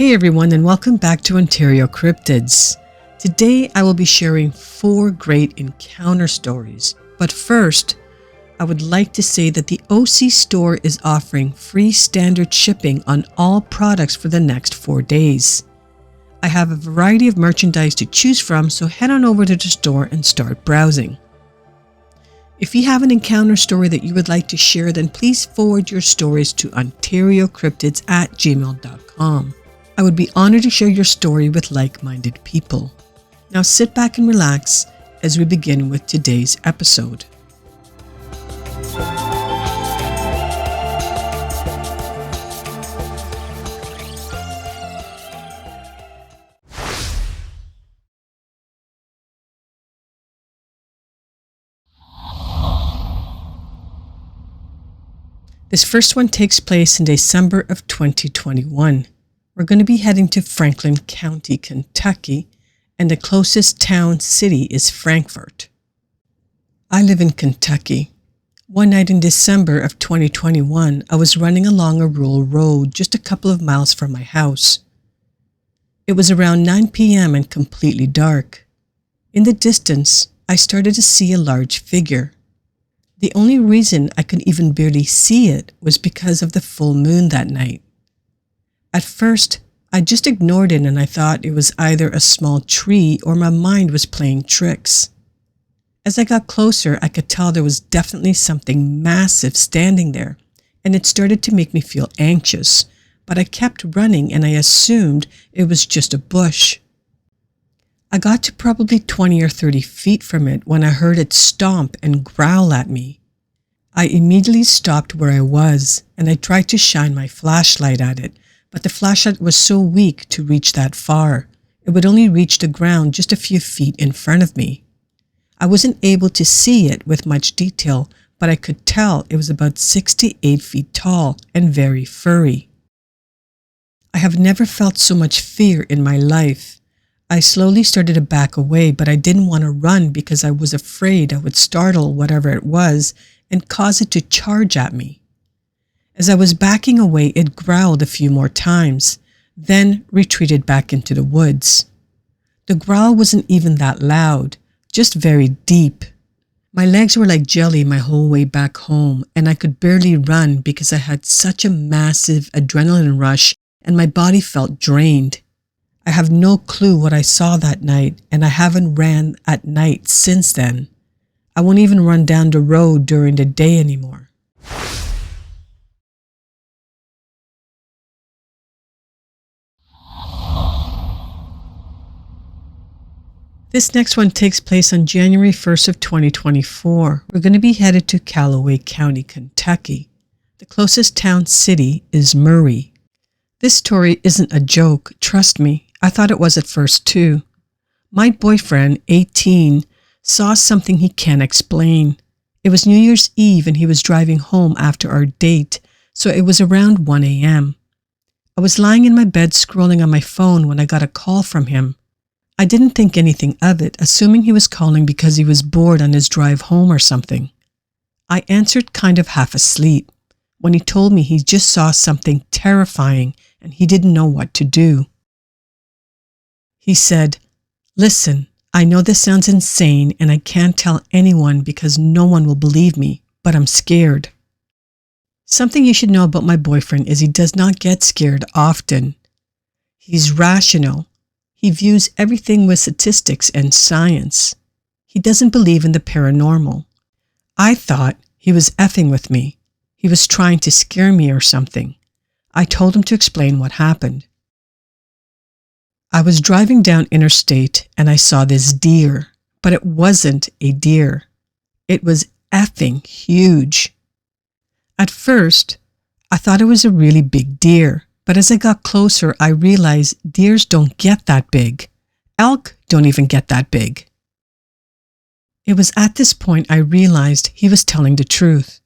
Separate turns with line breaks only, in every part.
Hey everyone, and welcome back to Ontario Cryptids. Today I will be sharing 4 great encounter stories. But first, I would like to say that the OC store is offering free standard shipping on all products for the next 4 days. I have a variety of merchandise to choose from, so head on over to the store and start browsing. If you have an encounter story that you would like to share, then please forward your stories to OntarioCryptids@gmail.com. I would be honored to share your story with like-minded people. Now sit back and relax as we begin with today's episode. This first one takes place in December of 2021. We're going to be heading to Franklin County, Kentucky, and the closest town city is Frankfort. I live in Kentucky. One night in December of 2021, I was running along a rural road just a couple of miles from my house. It was around 9 p.m. and completely dark. In the distance, I started to see a large figure. The only reason I could even barely see it was because of the full moon that night. At first, I just ignored it and I thought it was either a small tree or my mind was playing tricks. As I got closer, I could tell there was definitely something massive standing there, and it started to make me feel anxious, but I kept running and I assumed it was just a bush. I got to probably 20 or 30 feet from it when I heard it stomp and growl at me. I immediately stopped where I was and I tried to shine my flashlight at it, but the flashlight was so weak to reach that far. It would only reach the ground just a few feet in front of me. I wasn't able to see it with much detail, but I could tell it was about 6 to 8 feet tall and very furry. I have never felt so much fear in my life. I slowly started to back away, but I didn't want to run because I was afraid I would startle whatever it was and cause it to charge at me. As I was backing away, it growled a few more times, then retreated back into the woods. The growl wasn't even that loud, just very deep. My legs were like jelly my whole way back home, and I could barely run because I had such a massive adrenaline rush and my body felt drained. I have no clue what I saw that night, and I haven't ran at night since then. I won't even run down the road during the day anymore. This next one takes place on January 1st of 2024. We're going to be headed to Cowley County, Kentucky. The closest town city is Murray. This story isn't a joke, trust me. I thought it was at first too. My boyfriend, 18, saw something he can't explain. It was New Year's Eve and he was driving home after our date, so it was around 1 a.m. I was lying in my bed scrolling on my phone when I got a call from him. I didn't think anything of it, assuming he was calling because he was bored on his drive home or something. I answered kind of half asleep when he told me he just saw something terrifying and he didn't know what to do. He said, "Listen, I know this sounds insane and I can't tell anyone because no one will believe me, but I'm scared." Something you should know about my boyfriend is he does not get scared often. He's rational. He views everything with statistics and science. He doesn't believe in the paranormal. I thought he was effing with me. He was trying to scare me or something. I told him to explain what happened. I was driving down interstate and I saw this deer, but it wasn't a deer. It was effing huge. At first, I thought it was a really big deer. But as I got closer, I realized deers don't get that big. Elk don't even get that big. It was at this point I realized he was telling the truth.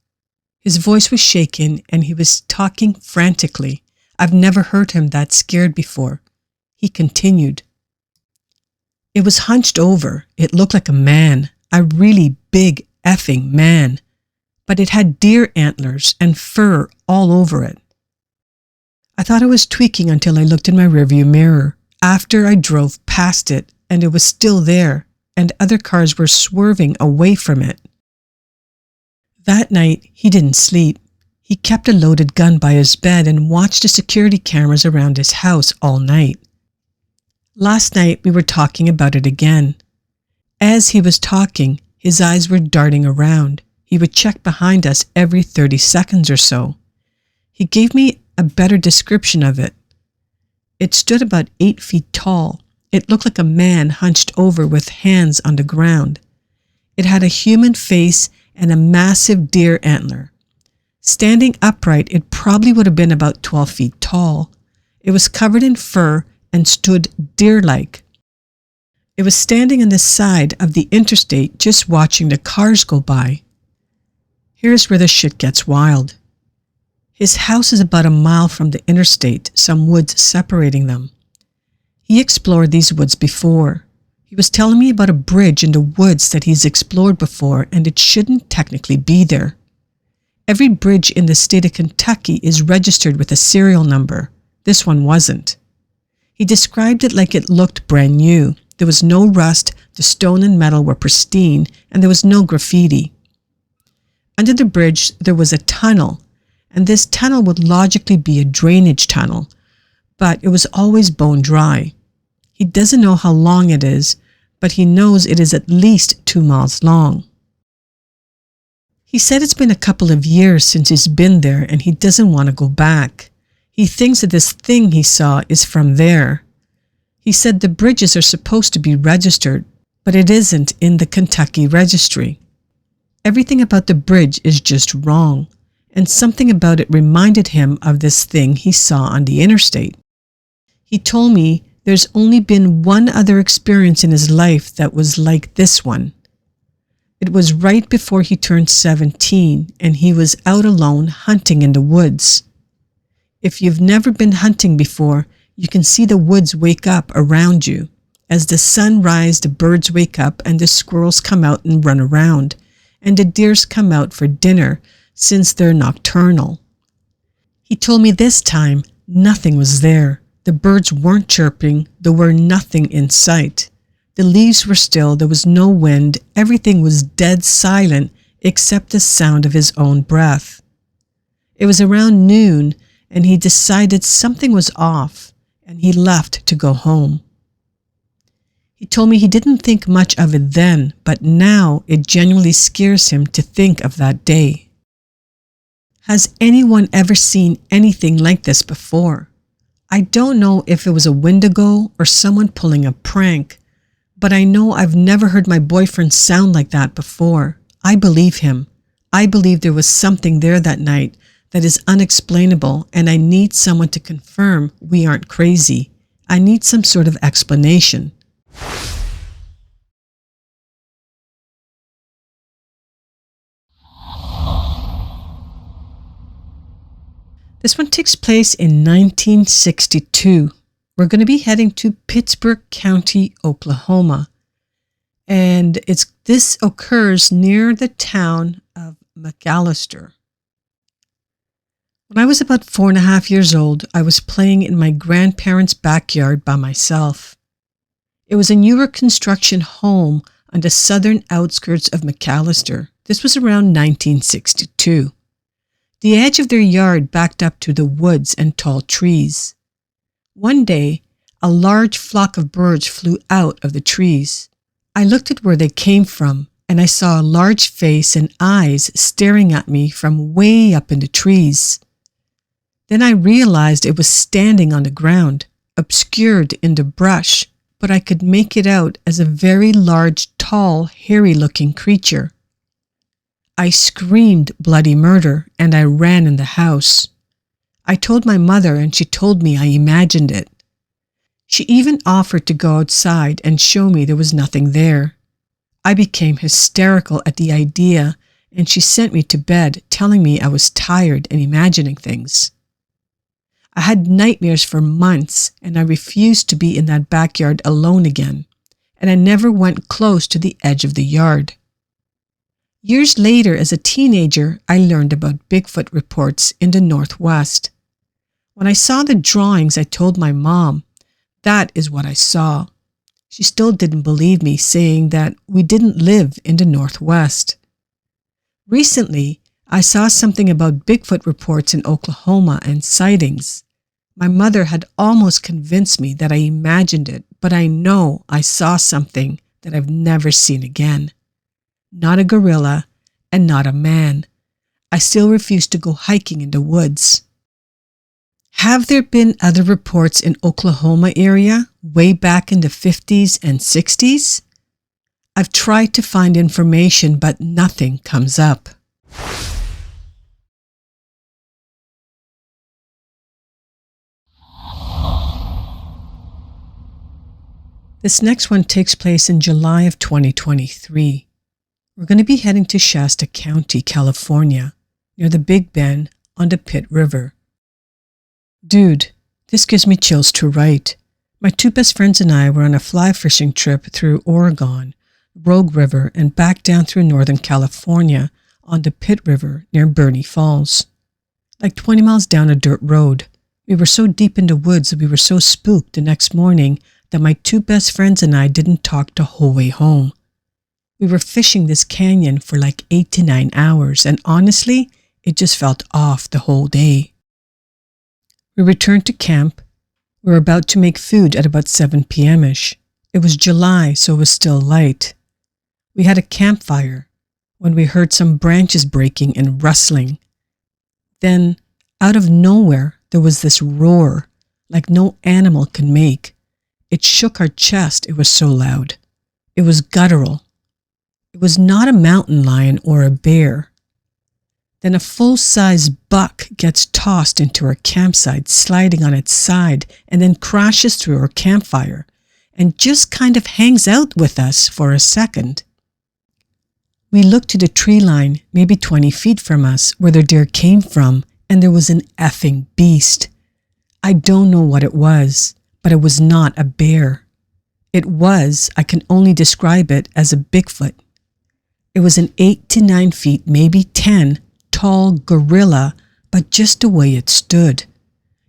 His voice was shaken and he was talking frantically. I've never heard him that scared before. He continued. "It was hunched over. It looked like a man, a really big effing man. But it had deer antlers and fur all over it. I thought I was tweaking until I looked in my rearview mirror after I drove past it and it was still there and other cars were swerving away from it. That night, he didn't sleep. He kept a loaded gun by his bed and watched the security cameras around his house all night. Last night, we were talking about it again. As he was talking, his eyes were darting around. He would check behind us every 30 seconds or so. He gave me a better description of it. It stood about 8 feet tall. It looked like a man hunched over with hands on the ground. It had a human face and a massive deer antler. Standing upright, it probably would have been about 12 feet tall. It was covered in fur and stood deer-like. It was standing on the side of the interstate just watching the cars go by. Here's where the shit gets wild. His house is about a mile from the interstate, some woods separating them. He explored these woods before. He was telling me about a bridge in the woods that he's explored before, and it shouldn't technically be there. Every bridge in the state of Kentucky is registered with a serial number. This one wasn't. He described it like it looked brand new. There was no rust, the stone and metal were pristine, and there was no graffiti. Under the bridge, there was a tunnel, and this tunnel would logically be a drainage tunnel, but it was always bone dry. He doesn't know how long it is, but he knows it is at least 2 miles long. He said it's been a couple of years since he's been there and he doesn't want to go back. He thinks that this thing he saw is from there. He said the bridges are supposed to be registered, but it isn't in the Kentucky registry. Everything about the bridge is just wrong, and something about it reminded him of this thing he saw on the interstate. He told me there's only been one other experience in his life that was like this one. It was right before he turned 17 and he was out alone hunting in the woods. If you've never been hunting before, you can see the woods wake up around you. As the sun rises, the birds wake up and the squirrels come out and run around, and the deers come out for dinner since they're nocturnal. He told me this time nothing was there. The birds weren't chirping, there were nothing in sight. The leaves were still, there was no wind, everything was dead silent except the sound of his own breath. It was around noon and he decided something was off and he left to go home. He told me he didn't think much of it then, but now it genuinely scares him to think of that day. Has anyone ever seen anything like this before? I don't know if it was a Wendigo or someone pulling a prank, but I know I've never heard my boyfriend sound like that before. I believe him. I believe there was something there that night that is unexplainable, and I need someone to confirm we aren't crazy. I need some sort of explanation. This one takes place in 1962. We're going to be heading to Pittsburgh County, Oklahoma. And this occurs near the town of McAllister. When I was about 4.5 years old, I was playing in my grandparents' backyard by myself. It was a newer construction home on the southern outskirts of McAllister. This was around 1962. The edge of their yard backed up to the woods and tall trees. One day, a large flock of birds flew out of the trees. I looked at where they came from, and I saw a large face and eyes staring at me from way up in the trees. Then I realized it was standing on the ground, obscured in the brush, but I could make it out as a very large, tall, hairy-looking creature. I screamed bloody murder and I ran in the house. I told my mother and she told me I imagined it. She even offered to go outside and show me there was nothing there. I became hysterical at the idea and she sent me to bed telling me I was tired and imagining things. I had nightmares for months and I refused to be in that backyard alone again, and I never went close to the edge of the yard. Years later, as a teenager, I learned about Bigfoot reports in the Northwest. When I saw the drawings, I told my mom, that is what I saw. She still didn't believe me, saying that we didn't live in the Northwest. Recently, I saw something about Bigfoot reports in Oklahoma and sightings. My mother had almost convinced me that I imagined it, but I know I saw something that I've never seen again. Not a gorilla and not a man. I still refuse to go hiking in the woods. Have there been other reports in Oklahoma area way back in the 50s and 60s? I've tried to find information, but nothing comes up. This next one takes place in July of 2023. We're going to be heading to Shasta County, California, near the Big Bend on the Pitt River. Dude, this gives me chills to write. My two best friends and I were on a fly fishing trip through Oregon, Rogue River, and back down through Northern California on the Pitt River near Burney Falls. Like 20 miles down a dirt road. We were so deep in the woods that we were so spooked the next morning that my two best friends and I didn't talk the whole way home. We were fishing this canyon for like 8 to 9 hours, and honestly, it just felt off the whole day. We returned to camp. We were about to make food at about 7 p.m.-ish. It was July, so it was still light. We had a campfire when we heard some branches breaking and rustling. Then, out of nowhere, there was this roar, like no animal can make. It shook our chest, it was so loud. It was guttural. It was not a mountain lion or a bear. Then a full-size buck gets tossed into our campsite, sliding on its side, and then crashes through our campfire, and just kind of hangs out with us for a second. We looked to the tree line, maybe 20 feet from us, where the deer came from, and there was an effing beast. I don't know what it was, but it was not a bear. It was, I can only describe it as a Bigfoot. It was an 8 to 9 feet, maybe 10, tall gorilla, but just the way it stood.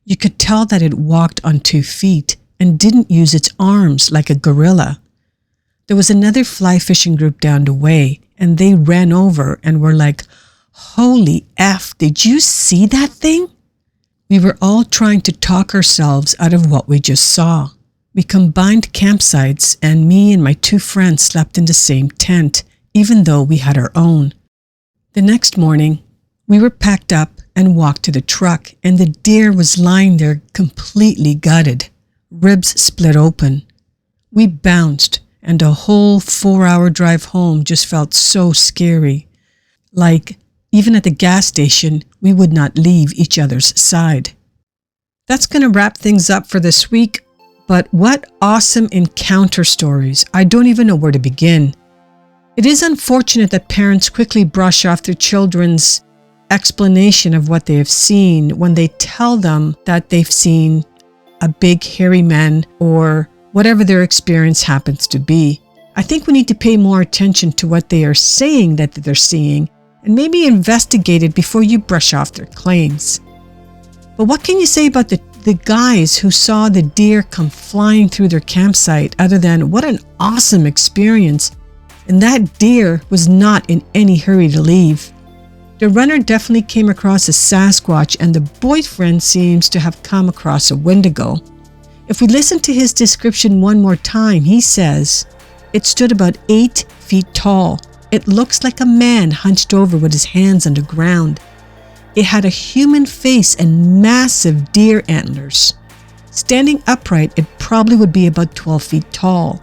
You could tell that it walked on 2 feet and didn't use its arms like a gorilla. There was another fly fishing group down the way, and they ran over and were like, "Holy F, did you see that thing?" We were all trying to talk ourselves out of what we just saw. We combined campsites, and me and my two friends slept in the same tent, even though we had our own. The next morning, we were packed up and walked to the truck, and the deer was lying there completely gutted, ribs split open. We bounced, and the whole 4-hour drive home just felt so scary. Like, even at the gas station, we would not leave each other's side. That's going to wrap things up for this week, but what awesome encounter stories. I don't even know where to begin. It is unfortunate that parents quickly brush off their children's explanation of what they have seen when they tell them that they've seen a big hairy man or whatever their experience happens to be. I think we need to pay more attention to what they are saying that they're seeing and maybe investigate it before you brush off their claims. But what can you say about the guys who saw the deer come flying through their campsite other than what an awesome experience? And that deer was not in any hurry to leave. The runner definitely came across a Sasquatch, and the boyfriend seems to have come across a Wendigo. If we listen to his description one more time, he says, it stood about 8 feet tall. It looks like a man hunched over with his hands on the ground. It had a human face and massive deer antlers. Standing upright, it probably would be about 12 feet tall.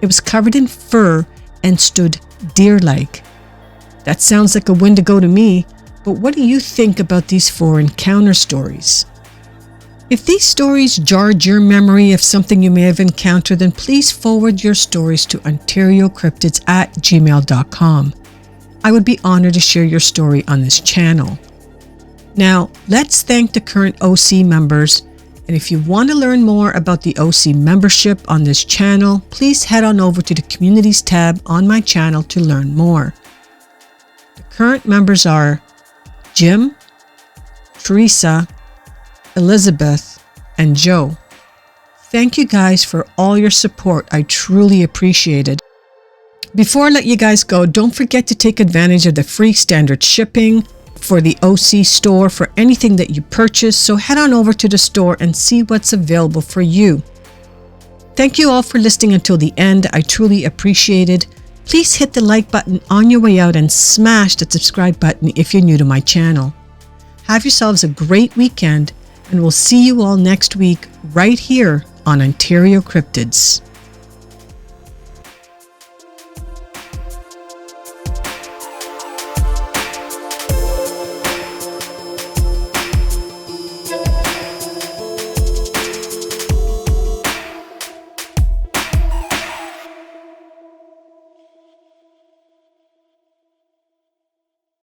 It was covered in fur and stood deer-like. That sounds like a Wendigo to me, but what do you think about these 4 encounter stories? If these stories jarred your memory of something you may have encountered, then please forward your stories to OntarioCryptids@gmail.com. I would be honored to share your story on this channel. Now, let's thank the current OC members. And if you want to learn more about the OC membership on this channel, please head on over to the Communities tab on my channel to learn more. The current members are Jim, Teresa, Elizabeth, and Joe. Thank you guys for all your support. I truly appreciate it. Before I let you guys go, don't forget to take advantage of the free standard shipping for the OC store for anything that you purchase. So head on over to the store and see what's available for you. Thank you all for listening until the end. I truly appreciate it. Please hit the like button on your way out and smash the subscribe button if you're new to my channel. Have yourselves a great weekend, and we'll see you all next week right here on Ontario Cryptids.